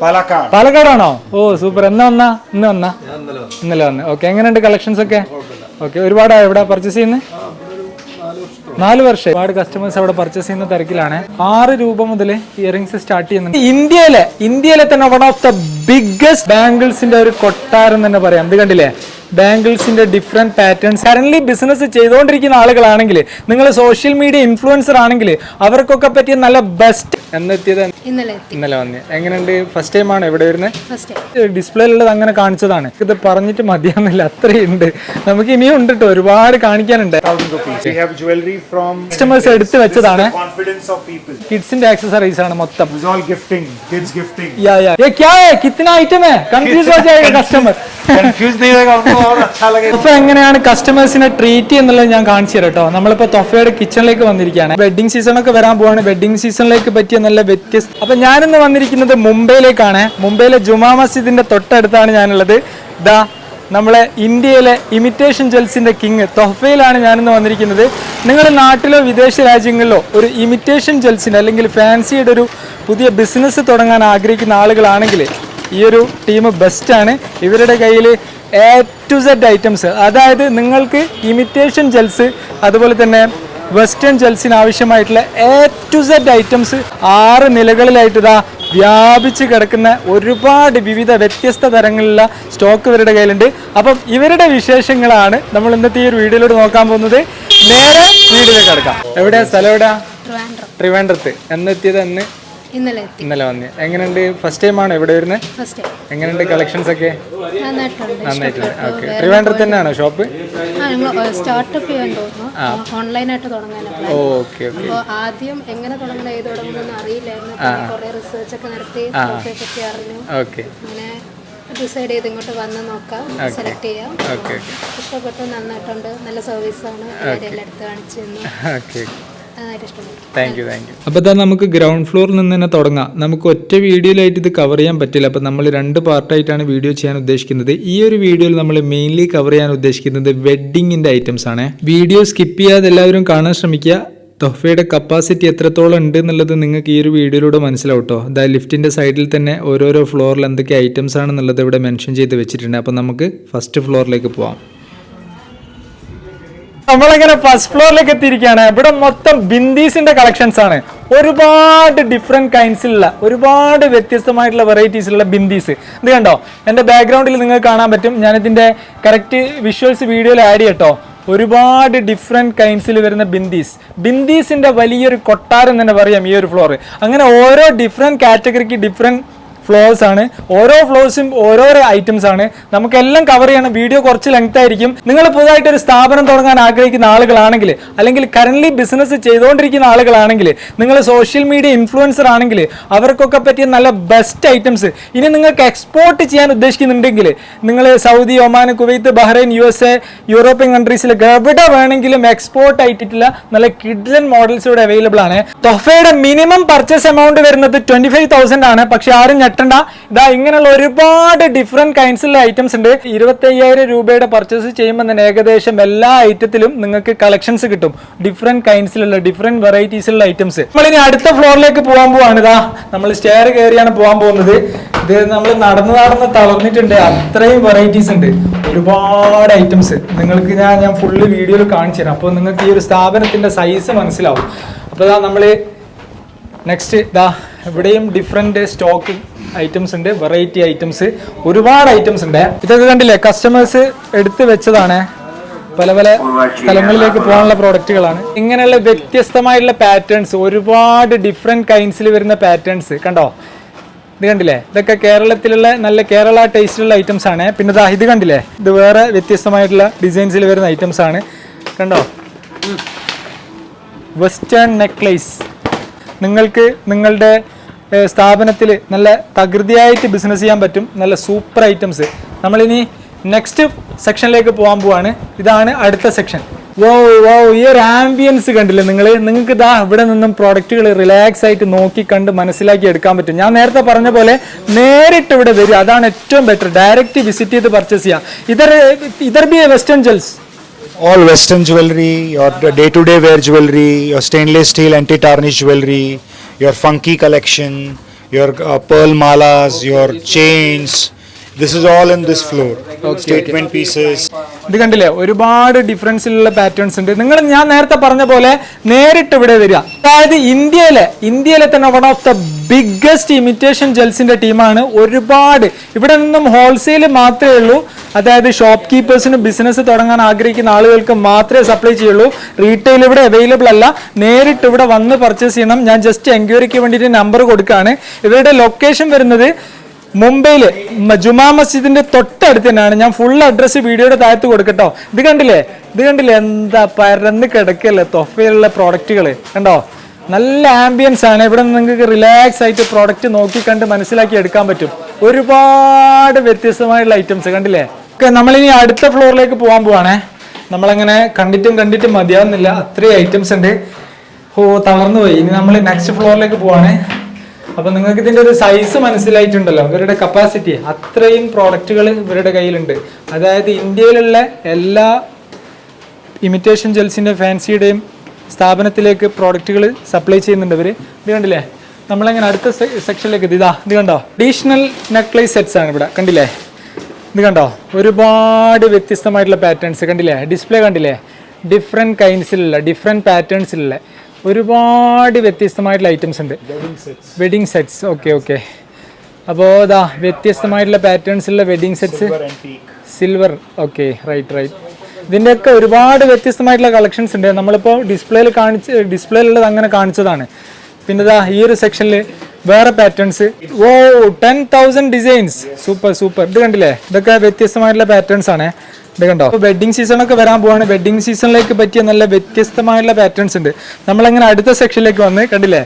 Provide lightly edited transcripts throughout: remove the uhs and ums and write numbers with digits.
പാലക്കാടാണോ? ഓ super. ഇന്ന് ഇന്നലെ വന്ന. ഓക്കെ, എങ്ങനെയുണ്ട് കളക്ഷൻസ് ഒക്കെ? ഓക്കെ, ഒരുപാടായോ ഇവിടെ പർച്ചേസ് ചെയ്യുന്നത്? 4 വർഷം. ഒരുപാട് കസ്റ്റമേഴ്സ് അവിടെ പർച്ചേസ് ചെയ്യുന്ന തിരക്കിലാണ്. 6 രൂപ മുതൽ ഇയറിംഗ്സ് സ്റ്റാർട്ട് ചെയ്യുന്നുണ്ട്. ഇന്ത്യയിലെ തന്നെ വൺ ഓഫ് ദ ബിഗ്ഗസ്റ്റ് ബാംഗിൾസിന്റെ ഒരു കൊട്ടാരം തന്നെ പറയാം. ഇത് കണ്ടില്ലേ, ബാംഗിൾസിന്റെ ഡിഫറെന്റ് പാറ്റേൺസ്. കറന്റ് ബിസിനസ് ചെയ്തുകൊണ്ടിരിക്കുന്ന ആളുകളാണെങ്കിൽ, നിങ്ങൾ സോഷ്യൽ മീഡിയ ഇൻഫ്ലുവൻസർ ആണെങ്കിൽ, അവർക്കൊക്കെ പറ്റിയ നല്ല ബെസ്റ്റ്. എന്നെത്തിയത് ഇന്നലെ വന്ന്. എങ്ങനെയുണ്ട്? ഫസ്റ്റ് ടൈം ആണ് ഇവിടെ വരുന്നത്? ഡിസ്പ്ലേയിലുള്ളത് അങ്ങനെ കാണിച്ചതാണ്. ഇത് പറഞ്ഞിട്ട് മതിയാവുന്നില്ല, അത്രയുണ്ട്. നമുക്ക് ഇനിയും ഉണ്ട് കേട്ടോ, ഒരുപാട് കാണിക്കാനുണ്ട്. കസ്റ്റമേഴ്സ് എടുത്തു വെച്ചതാണ്. കിഡ്സിന്റെ ആക്സസറീസ് ആണ് മൊത്തം. കസ്റ്റമർ എങ്ങനെയാണ് കസ്റ്റമേഴ്സിനെ ട്രീറ്റ് ചെയ്യുന്നുള്ളത് ഞാൻ കാണിച്ചു തരാം കേട്ടോ. നമ്മളിപ്പോ തൊഫയുടെ കിച്ചണിലേക്ക് വന്നിരിക്കുകയാണ്. വെഡിങ് സീസൺ ഒക്കെ വരാൻ പോവാണ്. വെഡിങ് സീസണിലേക്ക് പറ്റിയ നല്ല വ്യത്യസ്ത. അപ്പൊ ഞാനിന്ന് വന്നിരിക്കുന്നത് മുംബൈയിലേക്കാണ്. മുംബൈയിലെ ജുമാ മസ്ജിദിന്റെ തൊട്ടടുത്താണ് ഞാനുള്ളത്. നമ്മളെ ഇന്ത്യയിലെ ഇമിറ്റേഷൻ ജെൽസിന്റെ കിങ് തൊഹഫയിലാണ് ഞാനിന്ന് വന്നിരിക്കുന്നത്. നിങ്ങൾ നാട്ടിലോ വിദേശ രാജ്യങ്ങളിലോ ഒരു ഇമിറ്റേഷൻ ജെൽസിന്റെ അല്ലെങ്കിൽ ഫാൻസിയുടെ ഒരു പുതിയ ബിസിനസ് തുടങ്ങാൻ ആഗ്രഹിക്കുന്ന ആളുകളാണെങ്കിൽ ഈ ഒരു ടീം ബെസ്റ്റാണ്. ഇവരുടെ കയ്യിൽ A to Z ഐറ്റംസ്, അതായത് നിങ്ങൾക്ക് ഇമിറ്റേഷൻ ജെൽസ് അതുപോലെ തന്നെ വെസ്റ്റേൺ ജെൽസിന് ആവശ്യമായിട്ടുള്ള A to Z ഐറ്റംസ് 6 നിലകളിലായിട്ട് വ്യാപിച്ച് കിടക്കുന്ന ഒരുപാട് വിവിധ വ്യത്യസ്ത തരങ്ങളിലുള്ള സ്റ്റോക്ക് ഇവരുടെ കയ്യിലുണ്ട്. അപ്പം ഇവരുടെ വിശേഷങ്ങളാണ് നമ്മൾ ഇന്നത്തെ ഈ ഒരു വീഡിയോയിലൂടെ നോക്കാൻ പോകുന്നത്. നേരെ വീഡിയോയിലേക്ക് കിടക്കാം. എവിടെയാ സ്ഥലം? എവിടെയാ? ട്രിവാൻഡ്രത്ത്. എന്നെത്തിയത്? ഇന്നലെ വന്ന്. എങ്ങനെയുണ്ട്? ഫസ്റ്റ് ടൈം ആണ് ഇവിടെ വരുന്നത്? എങ്ങനെയുണ്ട് കളക്ഷൻസ് ഒക്കെ? നന്നായിട്ടുണ്ട്. ഓക്കെ, ട്രിവാൻഡ്രത്ത് തന്നെയാണോ ഷോപ്പ്? സ്റ്റാർട്ടപ്പ് ചെയ്യാൻ തോന്നുന്നു, ഓൺലൈനായിട്ട് തുടങ്ങാനാണ്. Okay okay. ആദ്യം എങ്ങനെ തുടങ്ങണം, ഏത് തുടങ്ങണമെന്ന് അറിയില്ലായിരുന്നു. കുറെ റിസർച്ച് ഒക്കെ നടത്തി പറ്റി അറിഞ്ഞു. ഓക്കെ, അങ്ങനെ ഡിസൈഡ് ചെയ്ത് ഇങ്ങോട്ട് വന്ന് നോക്കാം, സെലക്ട് ചെയ്യാം. ഇഷ്ടപ്പെട്ടു, നന്നായിട്ടുണ്ട്, നല്ല സർവീസാണ്. എല്ലായിടത്തും കാണിച്ചു തന്നു. Okay, thank you. അപ്പോൾ നമുക്ക് ഗ്രൗണ്ട് ഫ്ലോറിൽ നിന്ന് തന്നെ തുടങ്ങാം. നമുക്ക് ഒറ്റ വീഡിയോയിലായിട്ട് ഇത് കവർ ചെയ്യാൻ പറ്റില്ല. അപ്പോൾ നമ്മൾ 2 പാർട്ടായിട്ടാണ് വീഡിയോ ചെയ്യാൻ ഉദ്ദേശിക്കുന്നത്. ഈ ഒരു വീഡിയോയിൽ നമ്മൾ മെയിൻലി കവർ ചെയ്യാൻ ഉദ്ദേശിക്കുന്നത് വെഡ്ഡിങ്ങിൻ്റെ ഐറ്റംസ് ആണ്. വീഡിയോ സ്കിപ്പ് ചെയ്യാതെ എല്ലാവരും കാണാൻ ശ്രമിക്കുക. തൊഹഫയുടെ കപ്പാസിറ്റി എത്രത്തോളം ഉണ്ട് എന്നുള്ളത് നിങ്ങൾക്ക് ഈ ഒരു വീഡിയോയിലൂടെ മനസ്സിലാവും കേട്ടോ. അതായത് ലിഫ്റ്റിൻ്റെ സൈഡിൽ തന്നെ ഓരോരോ ഫ്ലോറിൽ എന്തൊക്കെ ഐറ്റംസ് ആണെന്നുള്ളത് ഇവിടെ മെൻഷൻ ചെയ്ത് വെച്ചിട്ടുണ്ട്. അപ്പോൾ നമുക്ക് ഫസ്റ്റ് ഫ്ലോറിലേക്ക് പോവാം. നമ്മളങ്ങനെ ഫസ്റ്റ് ഫ്ലോറിലേക്ക് എത്തിയിരിക്കുകയാണ്. ഇവിടെ മൊത്തം ബിന്ദീസിന്റെ കളക്ഷൻസ് ആണ്. ഒരുപാട് ഡിഫറെന്റ് കൈൻഡ്സിലുള്ള ഒരുപാട് വ്യത്യസ്തമായിട്ടുള്ള വെറൈറ്റീസിലുള്ള ബിന്ദീസ്. ഇത് കണ്ടോ, എൻ്റെ ബാക്ക്ഗ്രൗണ്ടിൽ നിങ്ങൾക്ക് കാണാൻ പറ്റും. ഞാനിതിൻ്റെ കറക്റ്റ് വിഷ്വൽസ് വീഡിയോയിൽ ആഡ് ചെയ്യട്ടോ. ഒരുപാട് ഡിഫറെന്റ് കൈൻഡ്സിൽ വരുന്ന ബിന്ദീസിന്റെ വലിയൊരു കൊട്ടാരം തന്നെ പറയാം ഈ ഒരു ഫ്ലോർ. അങ്ങനെ ഓരോ ഡിഫറെന്റ് കാറ്റഗറിക്ക് ഡിഫറെന്റ് ഫ്ലോർസ് ആണ്. ഓരോ ഫ്ലോർസും ഓരോരോ ഐറ്റംസ് ആണ്. നമുക്കെല്ലാം കവർ ചെയ്യണം. വീഡിയോ കുറച്ച് ലെങ്ത് ആയിരിക്കും. നിങ്ങൾ പുതുതായിട്ട് ഒരു സ്ഥാപനം തുടങ്ങാൻ ആഗ്രഹിക്കുന്ന ആളുകളാണെങ്കിൽ, അല്ലെങ്കിൽ കറന്റ് ബിസിനസ് ചെയ്തുകൊണ്ടിരിക്കുന്ന ആളുകളാണെങ്കിൽ, നിങ്ങൾ സോഷ്യൽ മീഡിയ ഇൻഫ്ലുവൻസർ ആണെങ്കിൽ, അവർക്കൊക്കെ പറ്റിയ നല്ല ബെസ്റ്റ് ഐറ്റംസ്. ഇനി നിങ്ങൾക്ക് എക്സ്പോർട്ട് ചെയ്യാൻ ഉദ്ദേശിക്കുന്നുണ്ടെങ്കിൽ, നിങ്ങൾ Saudi, Oman, Kuwait, Bahrain, USA, European കൺട്രീസിലൊക്കെ എവിടെ വേണമെങ്കിലും എക്സ്പോർട്ട് ആയിട്ടുള്ള നല്ല കിഡ്ലൻ മോഡൽസ് ഇവിടെ അവൈലബിൾ ആണ്. തൊഹഫയുടെ മിനിമം പർച്ചേസ് എമൗണ്ട് വരുന്നത് 25,000 ആണ്. പക്ഷെ ആരും ഇതാ ഇങ്ങനെയുള്ള ഒരുപാട് ഡിഫറെന്റ് കൈൻഡ്സിലുള്ള ഐറ്റംസ് ഉണ്ട്. 25,000 രൂപയുടെ പർച്ചേസ് ചെയ്യുമ്പോൾ തന്നെ ഏകദേശം എല്ലാ ഐറ്റത്തിലും നിങ്ങൾക്ക് കളക്ഷൻസ് കിട്ടും. ഡിഫറെന്റ് കൈൻഡ്സിലുള്ള ഡിഫറെന്റ് വെറൈറ്റീസിലുള്ള ഐറ്റംസ്. നമ്മളിനി അടുത്ത ഫ്ലോറിലേക്ക് പോകാൻ പോവാണ്. നമ്മൾ സ്റ്റെയർ കയറിയാണ് പോകാൻ പോകുന്നത്. ഇത് നമ്മൾ നടന്ന് തളർന്നിട്ടുണ്ട്. അത്രയും വെറൈറ്റീസ് ഉണ്ട്, ഒരുപാട് ഐറ്റംസ്. നിങ്ങൾക്ക് ഞാൻ ഫുള്ള് വീഡിയോയിൽ കാണിച്ചു തരാം. അപ്പോൾ നിങ്ങൾക്ക് ഈ ഒരു സ്ഥാപനത്തിന്റെ സൈസ് മനസ്സിലാവും. അപ്പോൾ നമ്മൾ നെക്സ്റ്റ് ഇവിടെയും ഡിഫറെന്റ് സ്റ്റോക്ക് ഐറ്റംസ് ഉണ്ട്, വെറൈറ്റി ഐറ്റംസ്, ഒരുപാട് ഐറ്റംസ് ഉണ്ട്. ഇതൊക്കെ കണ്ടില്ലേ, കസ്റ്റമേഴ്സ് എടുത്തു വെച്ചതാണ്. പല പല സ്ഥലങ്ങളിലേക്ക് പോകാനുള്ള പ്രോഡക്റ്റുകളാണ്. ഇങ്ങനെയുള്ള വ്യത്യസ്തമായിട്ടുള്ള പാറ്റേൺസ്, ഒരുപാട് ഡിഫറെന്റ് കൈൻഡ്സിൽ വരുന്ന പാറ്റേൺസ് കണ്ടോ. ഇത് കണ്ടില്ലേ, ഇതൊക്കെ കേരളത്തിലുള്ള നല്ല കേരള ടേസ്റ്റിലുള്ള ഐറ്റംസ് ആണ്. പിന്നെ ഇത് കണ്ടില്ലേ, ഇത് വേറെ വ്യത്യസ്തമായിട്ടുള്ള ഡിസൈൻസിൽ വരുന്ന ഐറ്റംസ് ആണ്. കണ്ടോ, വെസ്റ്റേൺ നെക്ലേസ്. നിങ്ങൾക്ക് നിങ്ങളുടെ സ്ഥാപനത്തിൽ നല്ല തകൃതിയായിട്ട് ബിസിനസ് ചെയ്യാൻ പറ്റും. നല്ല സൂപ്പർ ഐറ്റംസ്. നമ്മളിനി നെക്സ്റ്റ് സെക്ഷനിലേക്ക് പോകാൻ പോവാണ്. ഇതാണ് അടുത്ത സെക്ഷൻ. ഈ ഒരു ആംബിയൻസ് കണ്ടില്ലേ നിങ്ങൾക്ക് ഇവിടെ നിന്നും പ്രോഡക്റ്റുകൾ റിലാക്സ് ആയിട്ട് നോക്കി കണ്ട് മനസ്സിലാക്കി എടുക്കാൻ പറ്റും. ഞാൻ നേരത്തെ പറഞ്ഞ പോലെ നേരിട്ട് ഇവിടെ വരിക, അതാണ് ഏറ്റവും ബെറ്റർ. ഡയറക്റ്റ് വിസിറ്റ് ചെയ്ത് പർച്ചേസ് ചെയ്യാം. ഇതർ ബി western jewels, all western jewelry, your day-to-day wear jewelry, your stainless steel anti-tarnish jewelry, your funky collection, your pearl malas, your chains. This is all in this floor. Statement pieces. ഇത് കണ്ടില്ലേ ഒരുപാട് ഡിഫറൻസിലുള്ള patterns ഉണ്ട്. ഞാൻ നേരത്തെ പറഞ്ഞ പോലെ നേരിട്ട് ഇവിടെ വരിക. അതായത് ഇന്ത്യയിലെ തന്നെ one of the biggest imitation ജെൽസിന്റെ ടീമാണ്. ഒരുപാട് ഇവിടെ നിന്നും ഹോൾസെയിൽ മാത്രമേ ഉള്ളൂ. അതായത് ഷോപ്പ് കീപ്പേഴ്സിന് ബിസിനസ് തുടങ്ങാൻ ആഗ്രഹിക്കുന്ന ആളുകൾക്ക് മാത്രമേ സപ്ലൈ ചെയ്യുള്ളൂ. റീറ്റെയിൽ ഇവിടെ അവൈലബിൾ അല്ല. നേരിട്ട് ഇവിടെ വന്ന് പർച്ചേസ് ചെയ്യണം. ഞാൻ ജസ്റ്റ് എൻക്വയറിക്ക് വേണ്ടിയിട്ട് നമ്പർ കൊടുക്കുകയാണ്. ഇവരുടെ ലൊക്കേഷൻ വരുന്നത് മുംബൈയില് ജുമാ മസ്ജിദിന്റെ തൊട്ടടുത്ത് തന്നെയാണ്. ഞാൻ ഫുൾ അഡ്രസ്സ് വീഡിയോയുടെ താഴത്ത് കൊടുക്കട്ടോ. ഇത് കണ്ടില്ലേ എന്താ പരന്ന് കിടക്കല്ലേ തൊഫയിലുള്ള പ്രോഡക്റ്റുകൾ കണ്ടോ. നല്ല ആംബിയൻസ് ആണ്. ഇവിടെ നിങ്ങൾക്ക് റിലാക്സ് ആയിട്ട് പ്രോഡക്റ്റ് നോക്കി കണ്ട് മനസ്സിലാക്കി എടുക്കാൻ പറ്റും. ഒരുപാട് വ്യത്യസ്തമായിട്ടുള്ള ഐറ്റംസ് കണ്ടില്ലേ. നമ്മളിനി അടുത്ത ഫ്ലോറിലേക്ക് പോകാൻ പോവാണേ. നമ്മളങ്ങനെ കണ്ടിട്ടും മതിയാവുന്നില്ല, അത്രയും ഐറ്റംസ് ഉണ്ട്. തളർന്നു പോയി. ഇനി നമ്മൾ നെക്സ്റ്റ് ഫ്ലോറിലേക്ക് പോവാണേ. അപ്പൊ നിങ്ങൾക്ക് ഇതിന്റെ ഒരു സൈസ് മനസ്സിലായിട്ടുണ്ടല്ലോ, ഇവരുടെ കപ്പാസിറ്റി. അത്രയും പ്രോഡക്റ്റുകൾ ഇവരുടെ കയ്യിലുണ്ട്. അതായത് ഇന്ത്യയിലുള്ള എല്ലാ ഇമിറ്റേഷൻ ജെൽസിന്റെ ഫാൻസിയുടെയും സ്ഥാപനത്തിലേക്ക് പ്രോഡക്റ്റുകൾ സപ്ലൈ ചെയ്യുന്നുണ്ട് ഇവര്. ഇത് കണ്ടില്ലേ, നമ്മളങ്ങനെ അടുത്ത സെക്ഷനിലേക്ക് ഇത് കണ്ടോ. അഡീഷണൽ നെക്ലേസ് സെറ്റ്സ് ആണ് ഇവിടെ. കണ്ടില്ലേ, ഇത് കണ്ടോ, ഒരുപാട് വ്യത്യസ്തമായിട്ടുള്ള പാറ്റേൺസ് കണ്ടില്ലേ. ഡിസ്പ്ലേ കണ്ടില്ലേ, ഡിഫറെൻറ്റ് കൈൻഡ്സിലുള്ള ഡിഫറെൻറ്റ് പാറ്റേൺസിലുള്ള ഒരുപാട് വ്യത്യസ്തമായിട്ടുള്ള ഐറ്റംസ് ഉണ്ട്. Wedding sets. ഓക്കെ. അപ്പോൾ ഇതാ വ്യത്യസ്തമായിട്ടുള്ള പാറ്റേൺസിലുള്ള wedding sets. Silver. Okay, right. ഇതിൻ്റെയൊക്കെ ഒരുപാട് വ്യത്യസ്തമായിട്ടുള്ള കളക്ഷൻസ് ഉണ്ട്. നമ്മളിപ്പോൾ ഡിസ്പ്ലേയിലുള്ളത് അങ്ങനെ കാണിച്ചതാണ്. പിന്നെ ഇതാ ഈ ഒരു സെക്ഷനിൽ വേറെ പാറ്റേൺസ്. 10,000 ഡിസൈൻസ്. സൂപ്പർ. ഇത് കണ്ടില്ലേ, ഇതൊക്കെ വ്യത്യസ്തമായിട്ടുള്ള പാറ്റേൺസ് ആണ്. ഇത് കണ്ടോ, വെഡിങ് സീസണൊക്കെ വരാൻ പോവാണ്. വെഡിങ് സീസണിലേക്ക് പറ്റിയ നല്ല വ്യത്യസ്തമായിട്ടുള്ള പാറ്റേൺസ് ഉണ്ട്. നമ്മളങ്ങനെ അടുത്ത സെക്ഷനിലേക്ക് വന്ന് കണ്ടില്ലേ,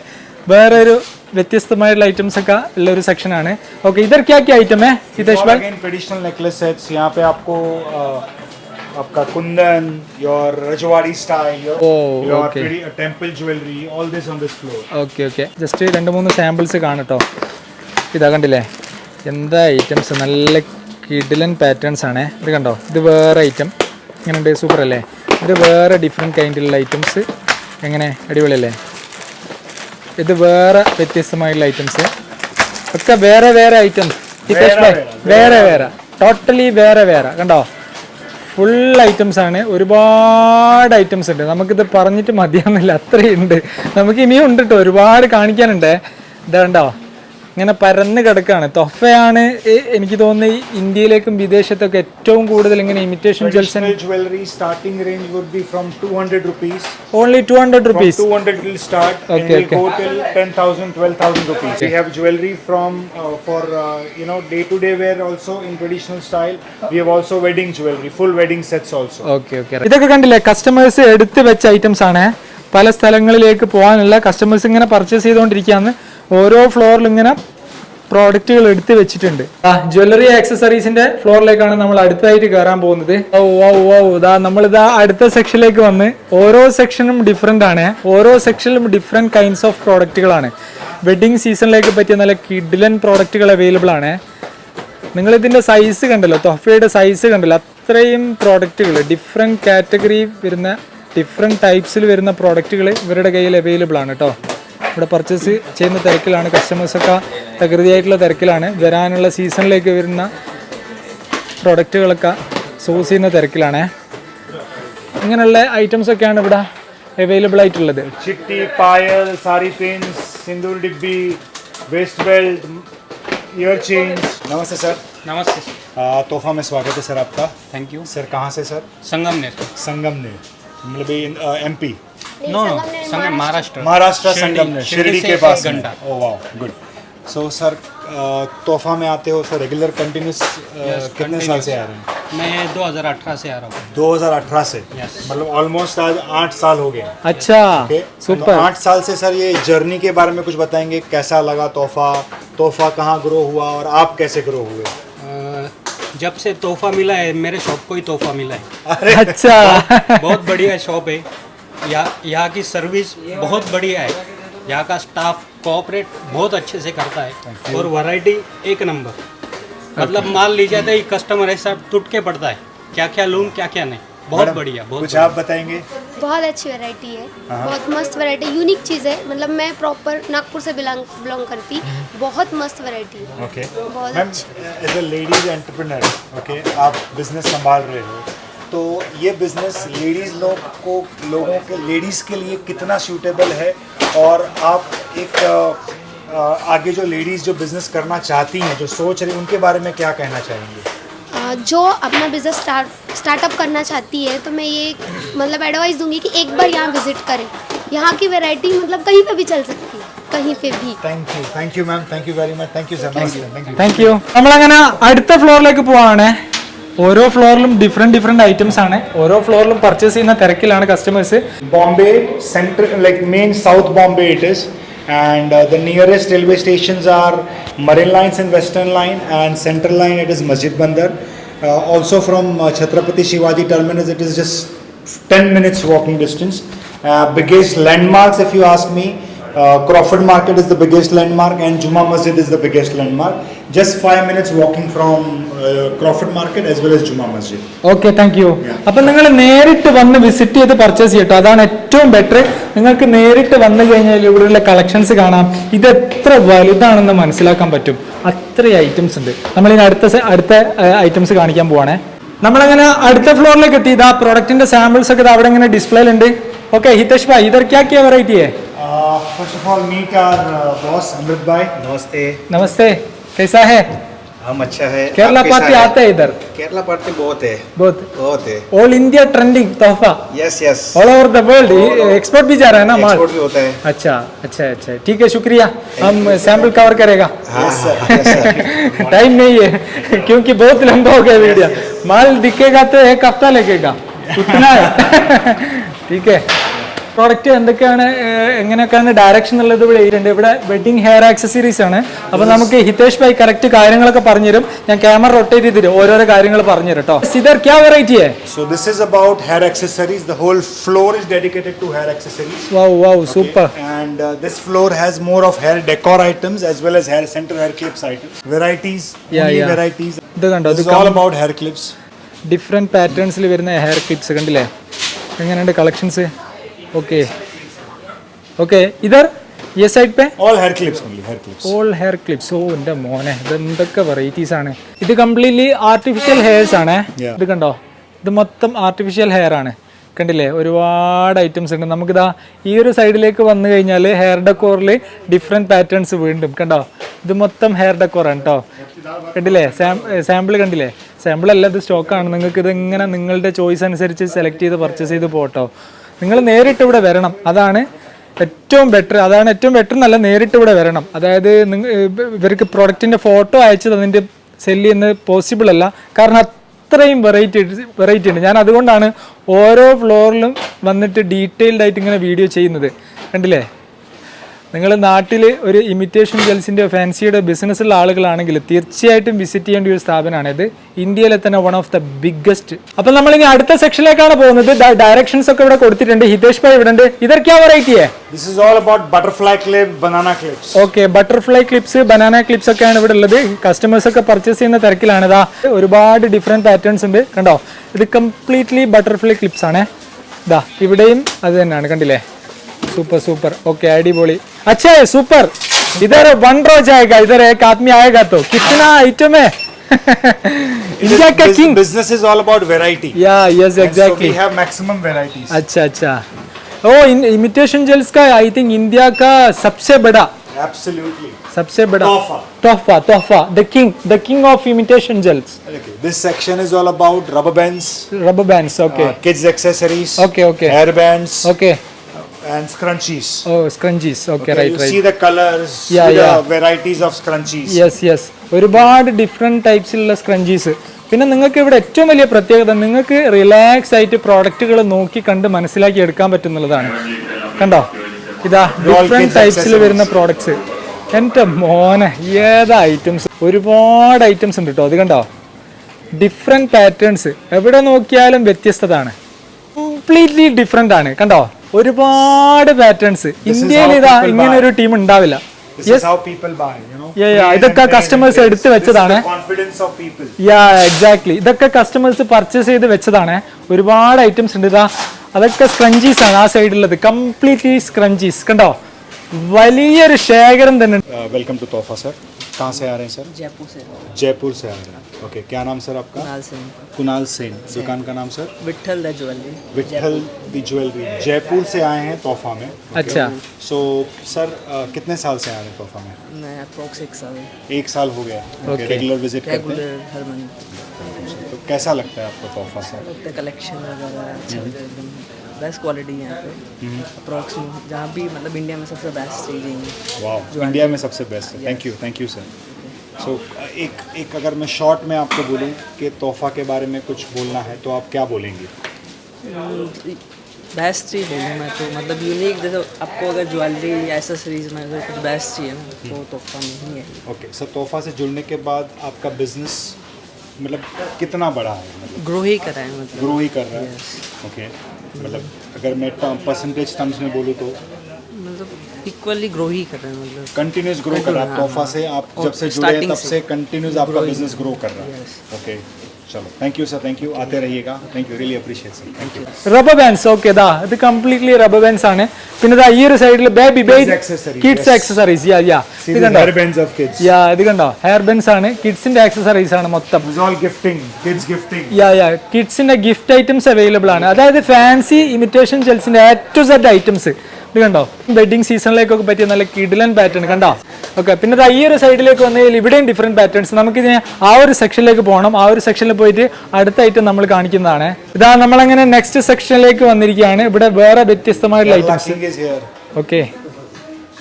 വേറെ ഒരു വ്യത്യസ്തമായിട്ടുള്ള ഐറ്റംസ് ഒക്കെ ഉള്ള ഒരു സെക്ഷനാണ്. ഓക്കെ, ഇधर क्या आइटम है हितेश भाई? Traditional necklace sets. यहाँ पे आपको आपका Kundan, your Rajwari style, your temple jewelry, all this on this floor. Okay. Just 2-3 samples കാണട്ടോ. ഇതാ കണ്ടില്ലേ, എന്താ ഐറ്റംസ്, നല്ല കിഡിലൻ പാറ്റേൺസ് ആണ്. ഇത് കണ്ടോ, ഇത് വേറെ ഐറ്റം. ഇങ്ങനെയുണ്ട്, സൂപ്പർ അല്ലേ. ഇത് വേറെ ഡിഫറെൻറ്റ് കൈൻഡിലുള്ള ഐറ്റംസ്. എങ്ങനെ, അടിപൊളിയല്ലേ. ഇത് വേറെ വ്യത്യസ്തമായിട്ടുള്ള ഐറ്റംസ് ഒക്കെ. വേറെ ഐറ്റംസ് വേറെ ടോട്ടലി വേറെ കണ്ടോ. ഫുൾ ഐറ്റംസ് ആണ്. ഒരുപാട് ഐറ്റംസ് ഉണ്ട്. നമുക്കിത് പറഞ്ഞിട്ട് മതിയാവുന്നില്ല, അത്രയും ഉണ്ട്. നമുക്ക് ഇനിയും ഉണ്ട് കേട്ടോ, ഒരുപാട് കാണിക്കാനുണ്ട്. ഇതുണ്ടോ, ഇങ്ങനെ പരന്ന് കിടക്കാണ്. തൊഫയാണ് എനിക്ക് തോന്നുന്നത് ഇന്ത്യയിലേക്കും വിദേശത്തൊക്കെ ഏറ്റവും കൂടുതൽ ഇങ്ങനെ imitation jewels. Jewelry starting range would be from 200 rupees. Only 200 rupees. From 200 will start. Okay. Go till 10,000, 12,000 rupees. We have jewelry from for day-to-day wear also in traditional style. We have also wedding jewelry, full wedding sets also. Okay. ഇതൊക്കെ കണ്ടില്ലേ, customers എടുത്ത് വെച്ച items ആണ്. പല സ്ഥലങ്ങളിലേക്ക് പോകാനുള്ള customers ഇങ്ങനെ purchase ചെയ്തുകൊണ്ടിരിക്കുകയാണ്. ഓരോ ഫ്ലോറിൽ ഇങ്ങനെ പ്രോഡക്റ്റുകൾ എടുത്ത് വെച്ചിട്ടുണ്ട്. ജ്വല്ലറി ആക്സസറീസിന്റെ ഫ്ലോറിലേക്കാണ് നമ്മൾ അടുത്തായിട്ട് കയറാൻ പോകുന്നത്. നമ്മളിതാ അടുത്ത സെക്ഷനിലേക്ക് വന്ന്, ഓരോ സെക്ഷനും ഡിഫറെൻ്റ് ആണ്. ഓരോ സെക്ഷനിലും ഡിഫറെൻറ്റ് കൈൻഡ്സ് ഓഫ് പ്രോഡക്റ്റുകളാണ്. വെഡിങ് സീസണിലേക്ക് പറ്റിയ നല്ല കിഡിലൻ പ്രോഡക്റ്റുകൾ അവൈലബിൾ ആണ്. നിങ്ങളിതിൻ്റെ സൈസ് കണ്ടല്ലോ, തൊഫയുടെ സൈസ് കണ്ടല്ലോ. അത്രയും പ്രോഡക്റ്റുകൾ ഡിഫറെൻറ്റ് കാറ്റഗറി വരുന്ന, ഡിഫറെൻറ്റ് ടൈപ്സിൽ വരുന്ന പ്രോഡക്റ്റുകൾ ഇവരുടെ കയ്യിൽ അവൈലബിൾ ആണ് കേട്ടോ. ഇവിടെ പർച്ചേസ് ചെയ്യുന്ന തിരക്കിലാണ് കസ്റ്റമേഴ്സൊക്കെ, തകൃതിയായിട്ടുള്ള തിരക്കിലാണ്. വരാനുള്ള സീസണിലേക്ക് വരുന്ന പ്രൊഡക്റ്റുകളൊക്കെ സോഴ്സ് ചെയ്യുന്ന തിരക്കിലാണ്. ഇങ്ങനെയുള്ള ഐറ്റംസ് ഒക്കെയാണ് ഇവിടെ അവൈലബിൾ ആയിട്ടുള്ളത്. चिट्टी, पायल, साड़ी पिन्स, सिंदूर डिब्बी, वेस्ट बेल्ट, ईयर चेन्स. नमस्ते सर. नमस्ते तोहफा में स्वागत है सर आपका. थैंक यू सर कहाँ से सर? संगमनेर. संगमनेर मतलब MP. नो संगम महाराष्ट्र संगमनेर, शिरडी के पास. घंटा. ओह वाह, गुड. सो सर तोहफा में आते हो सर, रेगुलर कंटिन्यूस कितने साल से आ रहे हैं? मैं 2018 से आ रहा हूँ. 2018 से. Yes. मतलब ऑलमोस्ट आज 8 साल हो गए. अच्छा, सुपर. 8 साल से सर ये जर्नी के बारे में कुछ बताएंगे, कैसा लगा तोहफा कहाँ ग्रो हुआ और आप कैसे ग्रो हुए? जब से तोहफा मिला है, मेरे शॉप को ही तोहफा मिला है. अच्छा. बहुत बढ़िया शॉप है. यहाँ की सर्विस बहुत बढ़िया है. यहाँ का स्टाफ कोऑपरेट बहुत अच्छे से करता है और वैरायटी एक नंबर. मतलब माल ली जाता है, कस्टमर ऐसा टूट के पड़ता है, क्या क्या लूँ क्या क्या नहीं. बहुत बढ़िया बहुत कुछ आप बताएंगे? बहुत अच्छी वैरायटी है, बहुत मस्त वैरायटी, यूनिक चीज़ है। मतलब मैं प्रॉपर नागपुर से बिलोंग करती, बहुत मस्त वैरायटी है। ओके बहुत मैम, अच्छी। As a ladies entrepreneur, okay, आप बिजनेस संभाल रहे हो, तो ये बिजनेस लोगों के लेडीज़ के लिए कितना सूटेबल है, और आप एक आगे जो लेडीज़ जो बिजनेस करना चाहती हैं, जो सोच रही हैं, उनके बारे में क्या कहना चाहेंगे? जो अपना बिजनेस स्टार्टअप करना चाहती है, तो मैं ये मतलब एडवाइस दूंगी कि एक बार यहाँ विजिट करें। यहाँ की वैरायटी मतलब कहीं पे भी चल सकती है, कहीं पे भी। Thank you ma'am, thank you very much, thank you sir, thank you. നമ്മളങ്ങനെ അടുത്ത ഫ്ലോറിലേക്ക് പോവാണ്. ഓരോ ഫ്ലോറിലും ഡിഫറെന്റ് ഐറ്റംസ് ആണ്. ഓരോ ഫ്ലോറിലും പർച്ചേസ് ചെയ്യുന്ന തിരക്കിലാണ് customers. Bombay center, like main South Bombay it is, and the nearest railway stations are Marine Lines and Western Line, and Central Line it is Masjid Bandar. Also from Chhatrapati Shivaji Terminus it is just 10 minutes walking distance. Biggest landmarks if you ask me, Crawford Market is the biggest landmark, and Juma Masjid is the biggest landmark. Just 5 minutes walking from Crawford Market as well as Juma Masjid. Okay, thank you. അപ്പം നിങ്ങൾ നേരിട്ട് വന്ന് visit ചെയ്ത് purchase ചെയ്യട്ടോ, അതാണ് ഏറ്റവും better. നിങ്ങൾക്ക് നേരിട്ട് വന്നു കഴിഞ്ഞാൽ ഇവിടെയുള്ള കളക്ഷൻസ് കാണാം. ഇത് എത്ര വലുതാണെന്ന് മനസ്സിലാക്കാൻ പറ്റും. അത്രയും ഐറ്റംസ് ഉണ്ട്. നമ്മളിനി അടുത്ത ഐറ്റംസ് കാണിക്കാൻ പോവാണേ. നമ്മളങ്ങനെ അടുത്ത ഫ്ലോറിലേക്ക് എത്തി. ഇതാ പ്രോഡക്റ്റിന്റെ സാമ്പിൾസ് ഒക്കെ അവിടെ ഇങ്ങനെ ഡിസ്പ്ലേയിലുണ്ട്. ഓക്കെ ഹിതേഷ് ഭായ്, ഇതർ ക്യാ ക്യാ വെറൈറ്റി है? First of all, meet our boss Amrit bhai. नमस्ते. नमस्ते, कैसा है? हम अच्छा है. केरला आप पार्टी कैसा है? आते हैं इधर? केरला पार्टी बहुत है. बहुत. है. ऑल इंडिया ट्रेंडिंग तोहफा, yes yes. All over the world export भी जा रहा है ना माल? एक्सपोर्ट भी होता है. अच्छा अच्छा अच्छा, ठीक है, शुक्रिया. हम सैंपल कवर करेगा. हाँ यस सर. टाइम नहीं है क्योंकि बहुत लंबा हो गया वीडियो. माल दिखेगा तो एक हफ्ता लगेगा, उतना है. ठीक है. പ്രോഡക്റ്റ് എന്തൊക്കെയാണ്, എങ്ങനെയൊക്കെയാണ് ഡയറക്ഷൻ ഉള്ളത് ഇവിടെ എഴുതിയിട്ടുണ്ട്. ഇവിടെ വെഡിങ് ഹെയർ ആക്സസറീസ് ആണ്. അപ്പോൾ നമുക്ക് ഹിതേഷ് ഭായ് കറക്റ്റ് കാര്യങ്ങളൊക്കെ പറഞ്ഞുതരും. ഞാൻ ക്യാമറ റൊട്ടേറ്റ് ചെയ്തിട്ട് ഓരോരോ കാര്യങ്ങൾ പറഞ്ഞുതരും കേട്ടോ. ഇതർ ക്യാ വെറൈറ്റി है? So this is about hair accessories. The whole floor is dedicated to hair accessories. Wow, super. And this floor has more of hair decor items as well as hair center hair clips items. Varieties, only varieties. ഇത് കണ്ടോ, This is all about hair clips. Different പാറ്റേൺസിൽ വരുന്ന hair clips കണ്ടില്ലേ? എങ്ങനെയുണ്ട് collections? Okay okay, इधर ये side पे all hair clips only, hair clips. All hair clips. ഓ എൻ്റെ മോനെ, ഇത് എന്തൊക്കെ വെറൈറ്റീസ് ആണ്. ഇത് കംപ്ലീറ്റ്ലി ആർട്ടിഫിഷ്യൽ ഹെയർസ് ആണ്. ഇത് കണ്ടോ, ഇത് മൊത്തം ആർട്ടിഫിഷ്യൽ ഹെയർ ആണ്. കണ്ടില്ലേ, ഒരുപാട് ഐറ്റംസ് ഉണ്ട്. നമുക്കിതാ ഈ ഒരു സൈഡിലേക്ക് വന്നു കഴിഞ്ഞാൽ ഹെയർ ഡെക്കോറിൽ ഡിഫറെൻറ്റ് പാറ്റേൺസ് വീണ്ടും കണ്ടോ. ഇത് മൊത്തം ഹെയർ ഡെക്കോറാണ് കേട്ടോ. കണ്ടില്ലേ, സാമ്പിൾ കണ്ടില്ലേ? സാമ്പിൾ അല്ല, ഇത് സ്റ്റോക്കാണ്. നിങ്ങൾക്ക് ഇത് ഇങ്ങനെ നിങ്ങളുടെ ചോയ്സ് അനുസരിച്ച് സെലക്ട് ചെയ്ത് പർച്ചേസ് ചെയ്ത് പോട്ടോ. നിങ്ങൾ നേരിട്ട് ഇവിടെ വരണം, അതാണ് ഏറ്റവും ബെറ്റർ. എന്നല്ല, നേരിട്ട് ഇവിടെ വരണം. അതായത് ഇവർക്ക് പ്രൊഡക്റ്റിൻ്റെ ഫോട്ടോ അയച്ച് തന്നിട്ട് സെല്ല് ചെയ്യുന്നത് പോസിബിൾ അല്ല, കാരണം അത്രയും വെറൈറ്റി ഉണ്ട്. ഞാൻ അതുകൊണ്ടാണ് ഓരോ ഫ്ലോറിലും വന്നിട്ട് ഡീറ്റെയിൽഡ് ആയിട്ട് ഇങ്ങനെ വീഡിയോ ചെയ്യുന്നത്. കണ്ടില്ലേ, നിങ്ങൾ നാട്ടിൽ ഒരു ഇമിറ്റേഷൻ ജെൽസിൻ്റെ ഫാൻസിയുടെ ബിസിനസ്സുള്ള ആളുകളാണെങ്കിൽ തീർച്ചയായിട്ടും വിസിറ്റ് ചെയ്യേണ്ട ഒരു സ്ഥാപനമാണിത്. ഇന്ത്യയിലെ തന്നെ വൺ ഓഫ് ദ ബിഗ്ഗസ്റ്റ്. അപ്പോൾ നമ്മളിനി അടുത്ത സെക്ഷനിലേക്കാണ് പോകുന്നത്. ഡയറക്ഷൻസ് ഒക്കെ ഇവിടെ കൊടുത്തിട്ടുണ്ട്. ഹിതേഷ് ഭായ് ഇവിടെ ഉണ്ട്. ഇതർ ക്യാ വെറൈറ്റി है? This is all about butterfly clip, banana clips. Okay, butterfly clips, banana clips ഒക്കെയാണ് ഇവിടെ ഉള്ളത്. കസ്റ്റമേഴ്സ് ഒക്കെ പർച്ചേസ് ചെയ്യുന്ന തിരക്കിലാണ്. ഇതാ ഒരുപാട് ഡിഫറെൻറ്റ് പാറ്റേൺസ് ഉണ്ട് കണ്ടോ. ഇത് കംപ്ലീറ്റ്ലി ബട്ടർഫ്ലൈ ക്ലിപ്സ് ആണ്. ഇതാ ഇവിടെയും അത് തന്നെയാണ്, കണ്ടില്ലേ? सुपर ओके, अड़ीबोली. अच्छा है, सुपर. इधर 1 रोज आएगा, इधर एक आदमी आएगा तो कितना आइटम है. इंडिया का king. Business is all about variety. या yes exactly. So we have maximum varieties. अच्छा ओ इमिटेशन जेल्स का आई थिंक इंडिया का सबसे बड़ा. Absolutely. सबसे बड़ा तोहफा the king of imitation gels. Okay. This section is all about rubber bands, okay. Kids accessories, okay hair bands, okay, and scrunchies. oh scrunchies, okay, right. You see the colors, the varieties of scrunchies. yes ഒരുപാട് different ടൈപ്സിലുള്ള scrunchies. പിന്നെ നിങ്ങൾക്ക് ഇവിടെ ഏറ്റവും വലിയ പ്രത്യേകത, നിങ്ങൾക്ക് relax ആയിട്ട് പ്രോഡക്റ്റുകൾ നോക്കി കണ്ട് മനസ്സിലാക്കി എടുക്കാൻ പറ്റുന്നുള്ളതാണ്. കണ്ടോ, ഇതാ ഡിഫറെന്റ് ടൈപ്സിൽ വരുന്ന പ്രോഡക്ട്സ്. എൻ്റെ മോനെ, ഏതാ ഐറ്റംസ്, ഒരുപാട് ഐറ്റംസ് ഉണ്ട് കേട്ടോ. അത് കണ്ടോ, ഡിഫറെന്റ് പാറ്റേൺസ്, എവിടെ നോക്കിയാലും വ്യത്യസ്തതാണ്. കംപ്ലീറ്റ്ലി ഡിഫറെന്റ് ആണ്. കണ്ടോ, ഒരുപാട് പാറ്റേൺസ്. ഇന്ത്യയിൽ ഇതാ ഇങ്ങനെ ഒരു ടീം ഉണ്ടാവില്ല. This is how people buy, you know. ഇതൊക്കെ കസ്റ്റമേഴ്സ് എടുത്ത് വെച്ചതാണ്. Confidence of people. എക്സാക്ട്ലി, ഇതൊക്കെ കസ്റ്റമേഴ്സ് പർച്ചേസ് ചെയ്ത് വെച്ചതാണ്. ഒരുപാട് ഐറ്റംസ് ഉണ്ട്. ഇതാ അതൊക്കെ സ്ക്രഞ്ചീസ് ആണ് ആ സൈഡിലുള്ളത്, കംപ്ലീറ്റ്ലി സ്ക്രഞ്ചീസ് കണ്ടോ, വലിയൊരു ശേഖരം തന്നെ. वेलकम टू तोहफा सर, कहाँ से आ रहे हैं सर? जयपुर से जयपुर से आ रहे हैं. ओके, क्या नाम सर आपका? कुणाल सिंह कुणाल सेन. दुकान का नाम sir? Vithal the jewellery Vithal the jewellery. Jaipur से आए हैं तोहफा में. अच्छा, सो सर कितने साल से आ रहे हैं तोहफा में? मैं अप्रोक्स 1 साल एक साल हो गया. Okay. रेगुलर विजिट करते हैं. रेगुलर हर मंथ तो कैसा लगता है आपको तोहफा सर? कलेक्शन वगैरह अच्छा होता है, एकदम बेस्ट क्वालिटी है यहाँ पे. अप्रोक्स जहाँ भी मतलब इंडिया में सबसे बेस्ट चीज़ें हैं. वाह, इंडिया में सबसे बेस्ट है. Thank you sir. सो एक अगर मैं शॉर्ट में आपको बोलूँ कि तोहफा के बारे में कुछ बोलना है तो आप क्या बोलेंगे? बेस्ट चीज़ बोलूँ मैं तो, मतलब यूनिक, जैसे आपको अगर ज्वेलरी या एसेसरीज में अगर कुछ बेस्ट चाहिए ना तो तोहफा में ही है. ओके सर, तोहफा से जुड़ने के बाद आपका बिजनेस मतलब कितना बड़ा है, मतलब ग्रो ही करा है, मतलब ग्रो ही कर रहा है? Yes. ओके, मतलब अगर मैं परसेंटेज टर्म्स में बोलूँ तो मतलब इक्वली ग्रो ही कर रहे हैं, मतलब कंटिन्यूस ग्रो कर रहा है. तोहफा से आप और जब से जुड़े हैं starting तब से कंटिन्यूस आपका growing. बिजनेस ग्रो कर रहा है. Yes. ओके, चलो, thank you sir, thank you. आते रहिएगा. Thank you, really appreciate sir. Thank you. Rubber bands. Okay, ഇതാ ഇത് കംപ്ലീറ്റ്ലി റബ്ബർ ബാൻഡ്സ് ആണ്. പിന്നെ ഇതാ ഈ ഒരു സൈഡിൽ baby accessories, kids yes. Accessories. ഇത് കണ്ടോ, bands of kids. ഇത് കണ്ടോ, ഹെയർ ബെൻസ് ആണ്, കിഡ്സിന്റെ ആക്സസറീസ് ആണ് മൊത്തം. It's all gifting, kids gifting. കിഡ്സിന്റെ ഗിഫ്റ്റ് ഐറ്റംസ് അവൈലബിൾ ആണ്. അതായത് ഫാൻസി ഇമിറ്റേഷൻ ജെൽസിന്റെ A to Z ഐറ്റംസ്. ഇത് കണ്ടോ, വെഡിങ് സീസണിലേക്കൊക്കെ പറ്റിയ നല്ല കിഡിലൻ പാറ്റേൺ കണ്ടോ. ഓക്കെ, പിന്നെ ഈ ഒരു സൈഡിലേക്ക് വന്നു കഴിഞ്ഞാൽ ഇവിടെയും ഡിഫറെന്റ് പാറ്റേൺസ്. നമുക്കിതിനെ ആ ഒരു സെക്ഷനിലേക്ക് പോകണം. ആ ഒരു സെക്ഷനിൽ പോയിട്ട് അടുത്ത ഐറ്റം നമ്മൾ കാണിക്കുന്നതാണ്. ഇതാ നമ്മളങ്ങനെ നെക്സ്റ്റ് സെക്ഷനിലേക്ക് വന്നിരിക്കുകയാണ്. ഇവിടെ വേറെ വ്യത്യസ്തമായിട്ടുള്ള items. King is here. Okay,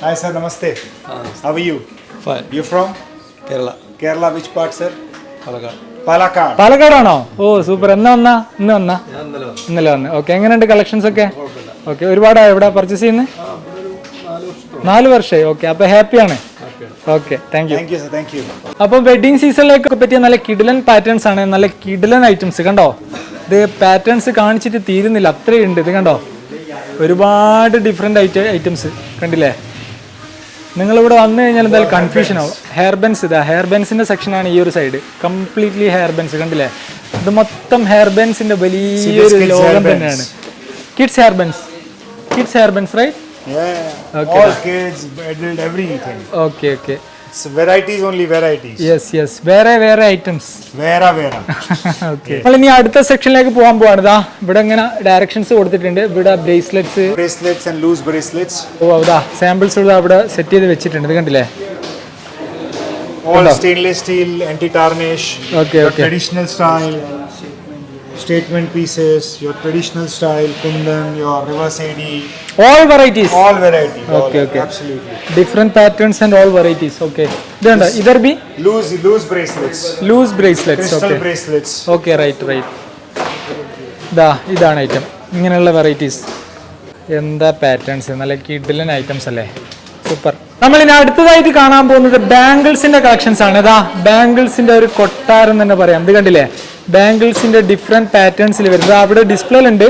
Hi sir, namaste. How are you? Fine. You from? Kerala. Kerala, which part sir? Palakkad. Palakkad. പാലക്കാടാണോ? Oh super. ഇന്ന് വന്നാ ഇന്നലെ വന്ന്. ഓക്കെ, എങ്ങനെയുണ്ട് കളക്ഷൻസ് ഒക്കെ? ഓക്കെ, ഒരുപാടായോ ഇവിടെ പർച്ചേസ് ചെയ്യുന്നത്? 4 വർഷമായി. ഓക്കെ, അപ്പൊ ഹാപ്പിയാണ്. Okay, thank you. Thank you sir, thank you. അപ്പം വെഡിങ് സീസണിലേക്ക് പറ്റിയ നല്ല കിഡിലൻ പാറ്റേൺസ് ആണ്, നല്ല കിഡിലൻ ഐറ്റംസ് കണ്ടോ. ഇത് പാറ്റേൺസ് കാണിച്ചിട്ട് തീരുന്നില്ല, അത്രയുണ്ട്. ഇത് കണ്ടോ, ഒരുപാട് ഡിഫറെൻ്റ് ഐറ്റംസ് കണ്ടില്ലേ. നിങ്ങളിവിടെ വന്നു കഴിഞ്ഞാൽ എന്തായാലും കൺഫ്യൂഷൻ ആവും. ഹെയർ ബെൻസ്, ഇതാ ഹെയർ ബെൻസിൻ്റെ സെക്ഷനാണ് ഈ ഒരു സൈഡ്, കംപ്ലീറ്റ്ലി ഹെയർ ബെൻസ് കണ്ടില്ലേ. ഇത് മൊത്തം ഹെയർ ബെൻസിൻ്റെ വലിയൊരു ലോകം തന്നെയാണ്. Kids hair bands right? Yeah. Okay. All kids, adult, everything. Okay. It's varieties, only varieties. Yes, വേറെ ഐറ്റംസ്. Vera. ഓക്കെ, നമ്മൾ ഇനി അടുത്ത സെക്ഷനിലേക്ക് പോകാൻ പോവാണ്. ഇതാ ഇവിടെ ഇങ്ങനെ ഡയറക്ഷൻസ് കൊടുത്തിട്ടുണ്ട്. ഇവിടെ bracelets, Bracelets and loose bracelets. ഇതാ സാമ്പിൾസ് ഇവിടെ സെറ്റ് ചെയ്ത് വെച്ചിട്ടുണ്ട്. ഇത് കണ്ടില്ലേ. All stainless steel, anti-tarnish. Okay, your okay. traditional style. Statement pieces, your traditional style, kundan, your reverse AD. All varieties. All variety. Okay, all, okay. Absolutely. Different patterns and all varieties. Okay, ഇതുണ്ട്. ഇതർ ബി Loose bracelets. Loose bracelets. Crystal okay, bracelets. Okay, right. ഇതാണ് item. ഇങ്ങനെയുള്ള varieties. എന്താ patterns, നല്ല കിഡിലൻ items അല്ലേ. Super. നമ്മൾ ഇനി അടുത്തതായിട്ട് കാണാൻ പോകുന്നത് ബാംഗിൾസിന്റെ കളക്ഷൻസ് ആണ്. ഇതാ ബാംഗിൾസിന്റെ ഒരു കൊട്ടാരം തന്നെ പറയാം. ഇത് കണ്ടില്ലേ, ബാംഗിൾസിന്റെ ഡിഫറെന്റ് പാറ്റേൺസിൽ വരുന്നത് അവിടെ ഡിസ്പ്ലേയിലുണ്ട്.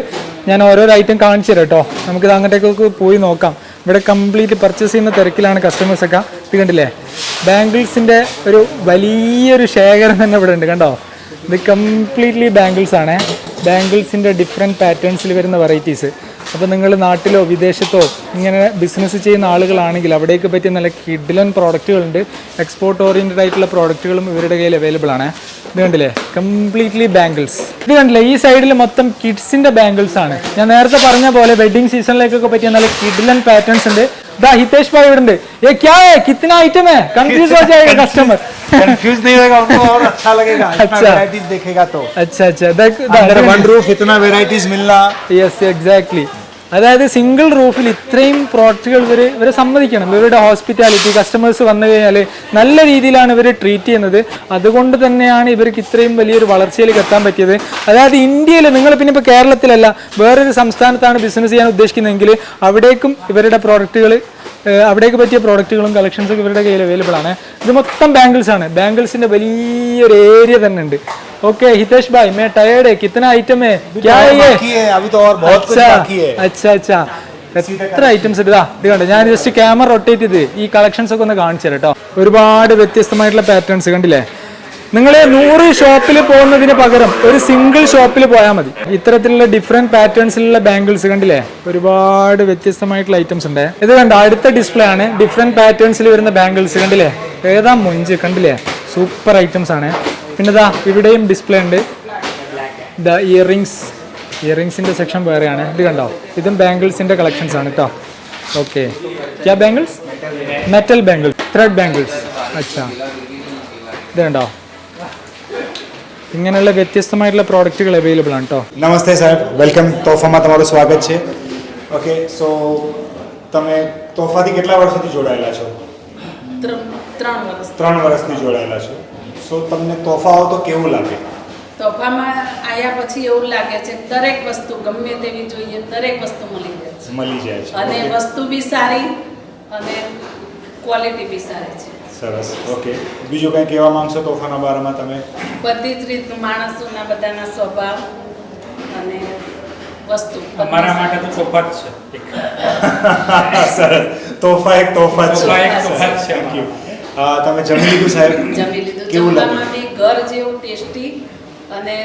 ഞാൻ ഓരോ ഐറ്റം കാണിച്ചു തരാം കേട്ടോ. നമുക്കിത് അങ്ങോട്ടേക്കൊക്കെ പോയി നോക്കാം. ഇവിടെ കംപ്ലീറ്റ് പർച്ചേസ് ചെയ്യുന്ന തിരക്കിലാണ് കസ്റ്റമേഴ്സൊക്കെ. ഇത് കണ്ടില്ലേ, ബാംഗിൾസിന്റെ ഒരു വലിയൊരു ശേഖരം തന്നെ ഇവിടെ ഉണ്ട് കണ്ടോ. ഇത് കംപ്ലീറ്റ്ലി ബാംഗിൾസ് ആണ്. ബാംഗിൾസിന്റെ ഡിഫറെന്റ് പാറ്റേൺസിൽ വരുന്ന വെറൈറ്റീസ്. അപ്പോൾ നിങ്ങൾ നാട്ടിലോ വിദേശത്തോ ഇങ്ങനെ ബിസിനസ് ചെയ്യുന്ന ആളുകളാണെങ്കിൽ അവിടേക്ക് പറ്റിയ നല്ല കിഡിലൻ പ്രോഡക്റ്റുകളുണ്ട്. എക്സ്പോർട്ട് ഓറിയൻറ്റഡ് ആയിട്ടുള്ള പ്രോഡക്റ്റുകളും ഇവരുടെ കയ്യിൽ അവൈലബിൾ ആണ്. ഇത് കണ്ടില്ലേ, കംപ്ലീറ്റ്ലി ബാംഗിൾസ്. ഇത് കണ്ടില്ലേ, ഈ സൈഡിൽ മൊത്തം കിഡ്സിന്റെ ബാംഗിൾസ് ആണ്. ഞാൻ നേരത്തെ പറഞ്ഞ പോലെ വെഡിങ് സീസണിലേക്കൊക്കെ പറ്റിയ നല്ല കിഡിലൻ പാറ്റേൺസ് ഉണ്ട്. दा हितेश भाई उड़े ये क्या है, कितना आइटम है, कंफ्यूज हो जाएगा कस्टमर. कंफ्यूज नहीं होगा, उनको और अच्छा लगेगा. इतना वैरायटीज देखेगा तो. अच्छा अंडर वन रूफ इतना वैरायटीज मिलना. Yes exactly. അതായത് സിംഗിൾ റൂഫിൽ ഇത്രയും പ്രോഡക്റ്റുകൾ ഇവർ സമ്മതിക്കണം. ഇവരുടെ ഹോസ്പിറ്റാലിറ്റി, കസ്റ്റമേഴ്സ് വന്നു കഴിഞ്ഞാൽ നല്ല രീതിയിലാണ് ഇവർ ട്രീറ്റ് ചെയ്യുന്നത്. അതുകൊണ്ട് തന്നെയാണ് ഇവർക്ക് ഇത്രയും വലിയൊരു വളർച്ചയിലേക്ക് എത്താൻ പറ്റിയത്. അതായത് ഇന്ത്യയിൽ നിങ്ങൾ പിന്നെ ഇപ്പോൾ കേരളത്തിലല്ല വേറൊരു സംസ്ഥാനത്താണ് ബിസിനസ് ചെയ്യാൻ ഉദ്ദേശിക്കുന്നതെങ്കിൽ അവിടേക്കും ഇവരുടെ പ്രോഡക്റ്റുകൾ, അവിടേക്ക് പറ്റിയ പ്രോഡക്റ്റുകളും കളക്ഷൻസൊക്കെ ഇവരുടെ കയ്യിൽ അവൈലബിൾ ആണ്. ഇത് മൊത്തം ബാംഗിൾസ് ആണ്. ബാംഗിൾസിന്റെ വലിയൊരു ഏരിയ തന്നെ ഉണ്ട്. ओके हितेश भाई मैं टायर्ड है, कितना आइटम है, क्या है ये? अभी तो और बहुत कुछ बाकी है. अच्छा എത്ര ഐറ്റംസ് ഉണ്ട്. ഇത് കണ്ടോ, ഞാൻ ജസ്റ്റ് ക്യാമറ റൊട്ടേറ്റ് ചെയ്ത് ഈ കളക്ഷൻസ് ഒക്കെ ഒന്ന് കാണിച്ചു തരാം കേട്ടോ. ഒരുപാട് വ്യത്യസ്തമായിട്ടുള്ള പാറ്റേൺസ് കണ്ടില്ലേ. നിങ്ങൾ 100 ഷോപ്പിൽ പോകുന്നതിന് പകരം ഒരു സിംഗിൾ ഷോപ്പിൽ പോയാൽ മതി. ഇത്തരത്തിലുള്ള ഡിഫറെന്റ് പാറ്റേൺസിലുള്ള ബാംഗിൾസ് കണ്ടില്ലേ, ഒരുപാട് വ്യത്യസ്തമായിട്ടുള്ള ഐറ്റംസ് ഉണ്ട്. ഇത് കണ്ടോ, അടുത്ത ഡിസ്പ്ലേ ആണ് ഡിഫറെന്റ് പാറ്റേൺസിൽ വരുന്ന ബാംഗിൾസ് കണ്ടില്ലേ, ഏതാ മൊഞ്ച് കണ്ടില്ലേ, സൂപ്പർ ഐറ്റംസ് ആണ്. പിന്നെ ഇതാ ഇവിടെയും ഡിസ്പ്ലേ ഉണ്ട്. ഇതാ ഇയറിങ്സിന്റെ സെക്ഷൻ വേറെയാണ്. ഇത് കണ്ടോ, ഇതും ബാംഗിൾസിന്റെ കളക്ഷൻസ് ആണ് കേട്ടോ. ഓക്കെ, ക്യാ bangles, metal bangles, thread bangles. അച്ഛാ, ഇത് കണ്ടോ, ഇങ്ങനെയുള്ള വ്യത്യസ്തമായിട്ടുള്ള പ്രോഡക്റ്റുകൾ അവൈലബിൾ ആണ് കേട്ടോ. નમસ્તે સાહેબ, વેલકમ. તોફામાં તમારું સ્વાગત છે. ઓકે, સો તમે તોફાથી કેટલા વર્ષથી જોડાયેલા છો? 3 વર્ષથી જોડાયેલા છો. સો તમને તોફાઓ તો કેવું લાગે? તોફામાં આવ્યા પછી એવું લાગે છે દરેક વસ્તુ ગમે તેવી જોઈએ દરેક વસ્તુ મળી જાય છે મળી જાય છે. અને Okay. વસ્તુ બી સારી અને ક્વોલિટી બી સારી છે. સરસ. ઓકે, બીજું કંઈ કહેવા માંગશો તોફાના બારામાં તમે? બધી જ રીતનું માણસોના બધાના સ્વભાવ અને વસ્તુ हमारा માટે તો તોફા જ છે. સરસ, તોફા એક તોફા જ તોફા એક છે. તોફા જ છે. Thank you. તમે જમી લીધું સાહેબ? જમી લીધું. કેવું લાગ્યું? જમવામાં બી ઘર જેવું ટેસ્ટી અને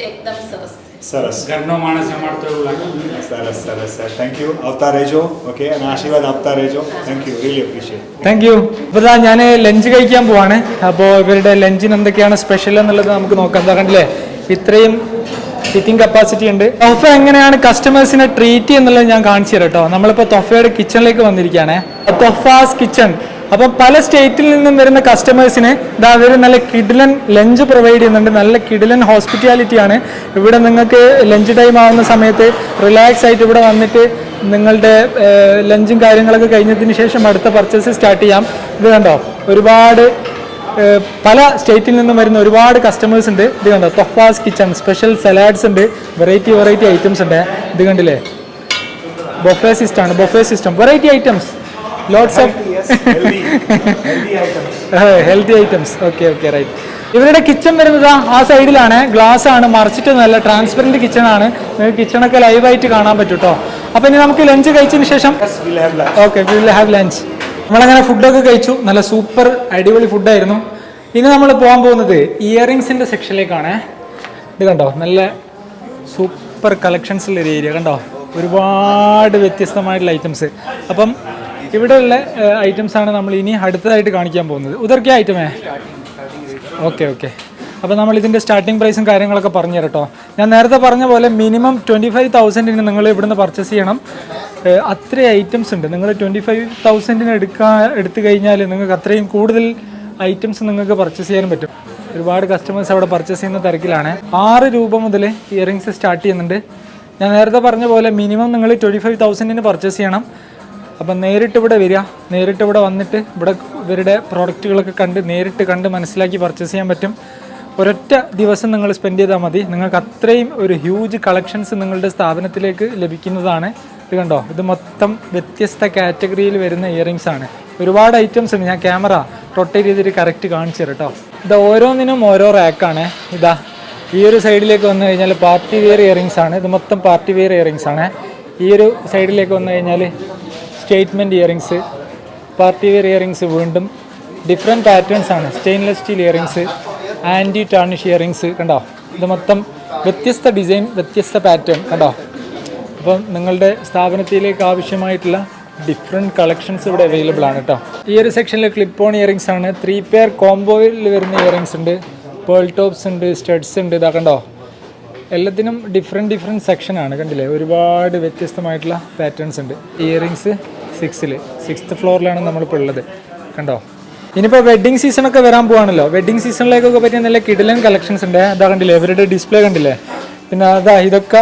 એકદમ સરસ છે. સરસ ઘરનો માણસ અમારે તો એવું લાગે. સરસ સરસ સર, થેન્ક યુ. આવતા રહેજો. ഓക്കെ, અને ആശീർവാદ આપતા રહેજો. Thank you, really appreciate. Thank you. ഇപ്പോൾ ഞാൻ ലഞ്ച് കഴിക്കാൻ പോവാണ്. അപ്പോൾ ഇവരുടെ ലഞ്ചിന് എന്തൊക്കെയാണ് സ്പെഷ്യൽ എന്നുള്ളത് നമുക്ക് നോക്കാം. എന്താ കണ്ടില്ലേ, ഇത്രയും സിറ്റിംഗ് കപ്പാസിറ്റി ഉണ്ട്. തൊഫ എങ്ങനെയാണ് കസ്റ്റമേഴ്സിനെ ട്രീറ്റ് ചെയ്യുന്നുള്ളത് ഞാൻ കാണിച്ചു തരാം കേട്ടോ. നമ്മളിപ്പോൾ തൊഫയുടെ കിച്ചണിലേക്ക് വന്നിരിക്കുകയാണ്. തൊഫാസ് കിച്ചൺ. അപ്പം പല സ്റ്റേറ്റിൽ നിന്നും വരുന്ന കസ്റ്റമേഴ്സിന് ഇതാ അവർ നല്ല കിഡിലൻ ലഞ്ച് പ്രൊവൈഡ് ചെയ്യുന്നുണ്ട്. നല്ല കിഡിലൻ ഹോസ്പിറ്റാലിറ്റി ആണ്. ഇവിടെ നിങ്ങൾക്ക് ലഞ്ച് ടൈം ആവുന്ന സമയത്ത് റിലാക്സ് ആയിട്ട് ഇവിടെ വന്നിട്ട് നിങ്ങളുടെ ലഞ്ചും കാര്യങ്ങളൊക്കെ കഴിഞ്ഞതിന് ശേഷം അടുത്ത പർച്ചേസ് സ്റ്റാർട്ട് ചെയ്യാം. ഇത് കണ്ടോ, ഒരുപാട് പല സ്റ്റേറ്റിൽ നിന്നും വരുന്ന ഒരുപാട് കസ്റ്റമേഴ്സ് ഉണ്ട്. ഇത് കണ്ടോ, തൊഫാസ് കിച്ചൺ. സ്പെഷ്യൽ സലാഡ്സ് ഉണ്ട്, വെറൈറ്റി ഐറ്റംസ് ഉണ്ട്. ഇത് കണ്ടില്ലേ, ബൊഫേ സിസ്റ്റം ആണ്. Buffet system, variety items, lots of healthy items. Okay okay, right. ഇവരുടെ കിച്ചൺ വരുന്നത് ആ സൈഡിലാണ്. ഗ്ലാസ് ആണ്, മറിച്ചിട്ട് നല്ല ട്രാൻസ്പെറൻറ്റ് കിച്ചൺ ആണ്. നിങ്ങൾക്ക് കിച്ചണൊക്കെ ലൈവായിട്ട് കാണാൻ പറ്റും കേട്ടോ. അപ്പോൾ ഇനി നമുക്ക് ലഞ്ച് കഴിച്ചതിന് ശേഷം ഓക്കെ വിൽ ഹാവ് ലഞ്ച്. നമ്മളങ്ങനെ ഫുഡൊക്കെ കഴിച്ചു. നല്ല സൂപ്പർ അടിപൊളി ഫുഡായിരുന്നു. ഇനി നമ്മൾ പോകാൻ പോകുന്നത് ഇയറിങ്സിൻ്റെ സെക്ഷനിലേക്കാണ്. ഇത് കണ്ടോ, നല്ല സൂപ്പർ കളക്ഷൻസുള്ളൊരു ഏരിയ കണ്ടോ, ഒരുപാട് വ്യത്യസ്തമായിട്ടുള്ള ഐറ്റംസ്. അപ്പം ഇവിടെയുള്ള ഐറ്റംസാണ് നമ്മൾ ഇനി അടുത്തതായിട്ട് കാണിക്കാൻ പോകുന്നത്. ഉദർക്കിയ ഐറ്റമേ ഓക്കെ ഓക്കെ. അപ്പോൾ നമ്മൾ ഇതിൻ്റെ സ്റ്റാർട്ടിംഗ് പ്രൈസും കാര്യങ്ങളൊക്കെ പറഞ്ഞു തരാം കേട്ടോ. ഞാൻ നേരത്തെ പറഞ്ഞ പോലെ മിനിമം 25,000 നിങ്ങൾ ഇവിടുന്ന് പർച്ചേസ് ചെയ്യണം. അത്രയും ഐറ്റംസ് ഉണ്ട്. നിങ്ങൾ 25,000 എടുത്തു കഴിഞ്ഞാൽ നിങ്ങൾക്ക് അത്രയും കൂടുതൽ ഐറ്റംസ് നിങ്ങൾക്ക് പർച്ചേസ് ചെയ്യാനും പറ്റും. ഒരുപാട് കസ്റ്റമേഴ്സ് അവിടെ പർച്ചേസ് ചെയ്യുന്ന തിരക്കിലാണ്. 6 രൂപ മുതൽ ഇയറിങ്സ് സ്റ്റാർട്ട് ചെയ്യുന്നുണ്ട്. ഞാൻ നേരത്തെ പറഞ്ഞ പോലെ മിനിമം നിങ്ങൾ 25,000 പർച്ചേസ് ചെയ്യണം. അപ്പം നേരിട്ട് ഇവിടെ വരിക, നേരിട്ട് ഇവിടെ വന്നിട്ട് ഇവിടെ ഇവരുടെ പ്രോഡക്റ്റുകളൊക്കെ നേരിട്ട് കണ്ട് മനസ്സിലാക്കി പർച്ചേസ് ചെയ്യാൻ പറ്റും. ഒരൊറ്റ ദിവസം നിങ്ങൾ സ്പെൻഡ് ചെയ്താൽ മതി. നിങ്ങൾക്ക് അത്രയും ഒരു ഹ്യൂജ് കളക്ഷൻസ് നിങ്ങളുടെ സ്ഥാപനത്തിലേക്ക് ലഭിക്കുന്നതാണ്. ഇത് കണ്ടോ, ഇത് മൊത്തം വ്യത്യസ്ത കാറ്റഗറിയിൽ വരുന്ന ഇയറിങ്സ് ആണ്. ഒരുപാട് ഐറ്റംസ് ഉണ്ട്. ഞാൻ ക്യാമറ റൊട്ടേറ്റ് ചെയ്തിട്ട് കറക്റ്റ് കാണിച്ചു തരാം കേട്ടോ. ഇത് ഓരോന്നിനും ഓരോ റാക്കാണ്. ഇതാ ഈ ഒരു സൈഡിലേക്ക് വന്നു കഴിഞ്ഞാൽ പാർട്ടി വെയർ ഇയറിങ്സ് ആണ്. ഇത് മൊത്തം പാർട്ടി വെയർ ഇയറിങ്സ് ആണ്. ഈ ഒരു സൈഡിലേക്ക് വന്നു കഴിഞ്ഞാൽ statement earrings, party wear earrings, വീണ്ടും ഡിഫറെൻറ്റ് പാറ്റേൺസ് ആണ്. Stainless steel earrings, anti tarnish earrings കണ്ടോ. ഇത് മൊത്തം വ്യത്യസ്ത ഡിസൈൻ, വ്യത്യസ്ത പാറ്റേൺ കണ്ടോ. അപ്പം നിങ്ങളുടെ സ്ഥാപനത്തിലേക്ക് ആവശ്യമായിട്ടുള്ള ഡിഫറെൻറ്റ് കളക്ഷൻസ് ഇവിടെ അവൈലബിൾ ആണ് കേട്ടോ. ഈ ഒരു സെക്ഷനിൽ ക്ലിപ്പ് ഓൺ ഇയറിങ്സ് ആണ്. 3 പെയർ കോംബോയിൽ വരുന്ന ഇയറിങ്സ് ഉണ്ട്, പേൾ ടോപ്സ് ഉണ്ട്, സ്റ്റഡ്സ് ഉണ്ട്. ഇതാ കണ്ടോ, എല്ലാത്തിനും ഡിഫറെൻറ്റ് സെക്ഷനാണ്. കണ്ടില്ലേ, ഒരുപാട് വ്യത്യസ്തമായിട്ടുള്ള പാറ്റേൺസ് ഉണ്ട്. ഇയറിങ്സ് 6th ഫ്ലോറിലാണ് നമ്മളിപ്പോൾ ഉള്ളത് കണ്ടോ. ഇനിയിപ്പോൾ വെഡ്ഡിങ് സീസണൊക്കെ വരാൻ പോവാണല്ലോ. വെഡ്ഡിങ് സീസണിലേക്കൊക്കെ പറ്റിയ നല്ല കിഡിലൻ കളക്ഷൻസ് ഉണ്ട്. അതാ കണ്ടില്ലേ, ഇവരുടെ ഡിസ്പ്ലേ കണ്ടില്ലേ. പിന്നെ അതാ ഇതൊക്കെ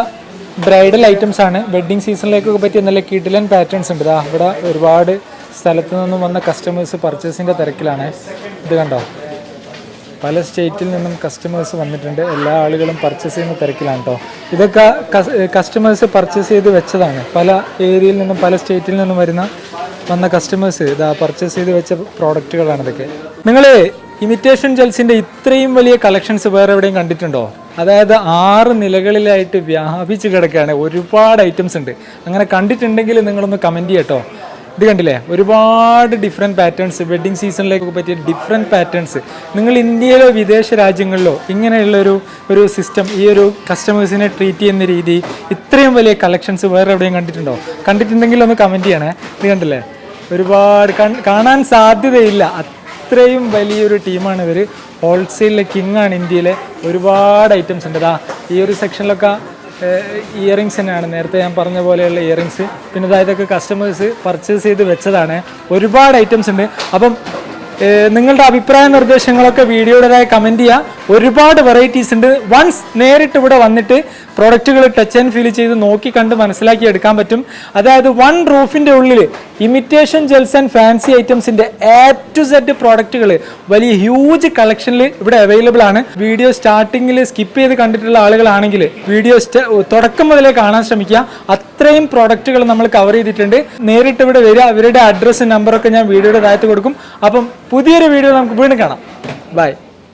ബ്രൈഡൽ ഐറ്റംസ് ആണ്. വെഡ്ഡിങ് സീസണിലേക്കൊക്കെ പറ്റിയ നല്ല കിഡിലൻ പാറ്റേൺസ് ഉണ്ട്. ഇതാ ഇവിടെ ഒരുപാട് സ്ഥലത്ത് നിന്നും വന്ന കസ്റ്റമേഴ്സ് പർച്ചേസിൻ്റെ തിരക്കിലാണ്. ഇത് കണ്ടോ, പല സ്റ്റേറ്റിൽ നിന്നും കസ്റ്റമേഴ്സ് വന്നിട്ടുണ്ട്. എല്ലാ ആളുകളും പർച്ചേസ് ചെയ്യുന്ന തിരക്കിലാണ് കേട്ടോ. ഇതൊക്കെ കസ്റ്റമേഴ്സ് പർച്ചേസ് ചെയ്ത് വെച്ചതാണ്. പല ഏരിയയിൽ നിന്നും പല സ്റ്റേറ്റിൽ നിന്നും വന്ന കസ്റ്റമേഴ്സ് ഇതാ പർച്ചേസ് ചെയ്ത് വെച്ച പ്രോഡക്റ്റുകളാണ് ഇതൊക്കെ. നിങ്ങൾ ഇമിറ്റേഷൻ ജെൽസിൻ്റെ ഇത്രയും വലിയ കളക്ഷൻസ് വേറെ എവിടെയും കണ്ടിട്ടുണ്ടോ? അതായത് 6 നിലകളിലായിട്ട് വ്യാപിച്ച് കിടക്കുകയാണ്. ഒരുപാട് ഐറ്റംസ് ഉണ്ട്. അങ്ങനെ കണ്ടിട്ടുണ്ടെങ്കിൽ നിങ്ങളൊന്ന് കമൻറ്റ് ചെയ്യട്ടോ. ഇത് കണ്ടില്ലേ, ഒരുപാട് ഡിഫറെൻറ്റ് പാറ്റേൺസ്, വെഡ്ഡിങ് സീസണിലേക്ക് പറ്റിയ ഡിഫറെൻറ്റ് പാറ്റേൺസ്. നിങ്ങൾ ഇന്ത്യയിലോ വിദേശ രാജ്യങ്ങളിലോ ഇങ്ങനെയുള്ളൊരു സിസ്റ്റം, ഈ ഒരു കസ്റ്റമേഴ്സിനെ ട്രീറ്റ് ചെയ്യുന്ന രീതി, ഇത്രയും വലിയ കളക്ഷൻസ് വേറെ എവിടെയും കണ്ടിട്ടുണ്ടോ? കണ്ടിട്ടുണ്ടെങ്കിൽ ഒന്ന് കമൻറ്റ് ചെയ്യണേ. ഇത് കണ്ടില്ലേ, ഒരുപാട് കാണാൻ സാധ്യതയില്ല, അത്രയും വലിയൊരു ടീമാണ് ഇവർ. ഹോൾസെയിലിലെ കിങ്ങാണ് ഇന്ത്യയിലെ. ഒരുപാട് ഐറ്റംസ് ഉണ്ട്. ഈ ഒരു സെക്ഷനിലൊക്കെ ഇയറിങ്സ് തന്നെയാണ്, നേരത്തെ ഞാൻ പറഞ്ഞ പോലെയുള്ള ഇയറിങ്സ്. പിന്നെ ഇതൊക്കെ കസ്റ്റമേഴ്സ് പർച്ചേസ് ചെയ്ത് വെച്ചതാണ്. ഒരുപാട് ഐറ്റംസ് ഉണ്ട്. അപ്പം നിങ്ങളുടെ അഭിപ്രായ നിർദ്ദേശങ്ങളൊക്കെ വീഡിയോയുടേതായി കമൻറ്റ് ചെയ്യുക. ഒരുപാട് വെറൈറ്റീസ് ഉണ്ട്. വൺസ് നേരിട്ട് ഇവിടെ വന്നിട്ട് പ്രോഡക്റ്റുകൾ ടച്ച് ആൻഡ് ഫീൽ ചെയ്ത് നോക്കി കണ്ട് മനസ്സിലാക്കി എടുക്കാൻ പറ്റും. അതായത് വൺ റൂഫിൻ്റെ ഉള്ളിൽ ഇമിറ്റേഷൻ ജെൽസ് ആൻഡ് ഫാൻസി ഐറ്റംസിൻ്റെ A to Z പ്രോഡക്റ്റുകൾ വലിയ ഹ്യൂജ് കളക്ഷനിൽ ഇവിടെ അവൈലബിൾ ആണ്. വീഡിയോ സ്റ്റാർട്ടിങ്ങിൽ സ്കിപ്പ് ചെയ്ത് കണ്ടിട്ടുള്ള ആളുകളാണെങ്കിൽ വീഡിയോ തുടക്കം മുതലേ കാണാൻ ശ്രമിക്കുക. അത്രയും പ്രോഡക്റ്റുകൾ നമ്മൾ കവർ ചെയ്തിട്ടുണ്ട്. നേരിട്ട് ഇവിടെ വരിക. അവരുടെ അഡ്രസ്സ് നമ്പറൊക്കെ ഞാൻ വീഡിയോയുടെ താഴത്ത് കൊടുക്കും. അപ്പം പുതിയൊരു വീഡിയോ നമുക്ക് വീണ്ടും കാണാം. ബൈ.